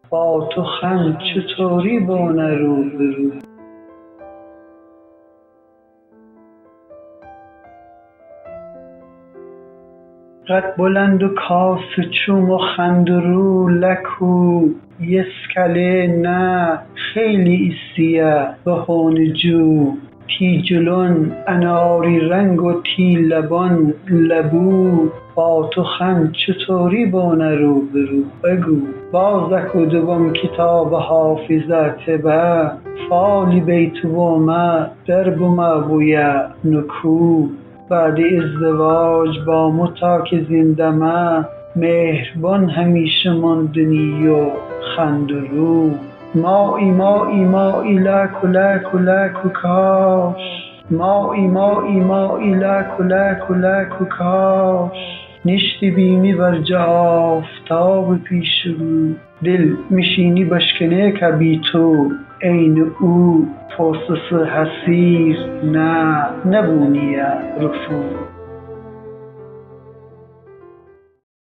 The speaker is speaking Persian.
با تو خم چطوری بونه رو به رو. قد بلند و کاسه چوم و خند و رو لکو یسکله نه خیلی ایستیه به هون جو تی جلون اناری رنگ و تی لبان لبو با تو خم چطوری بونه رو به رو. بگو بازک و دوم کتاب حافظه تبه فالی بیت بومه در بومه بویه نکو بعد ازدواج با متا که زندمه مهربان همیشه ماندنی و خند و رو. مایی مایی مایی لکو لکو لکو کاش مایی مایی مایی لکو لکو لکو کاش نشتی بینی بر آفتاب پیش رو دل میشینی بشکنه که بی تو عین او پرسس حسیر نه نبونیه رفو.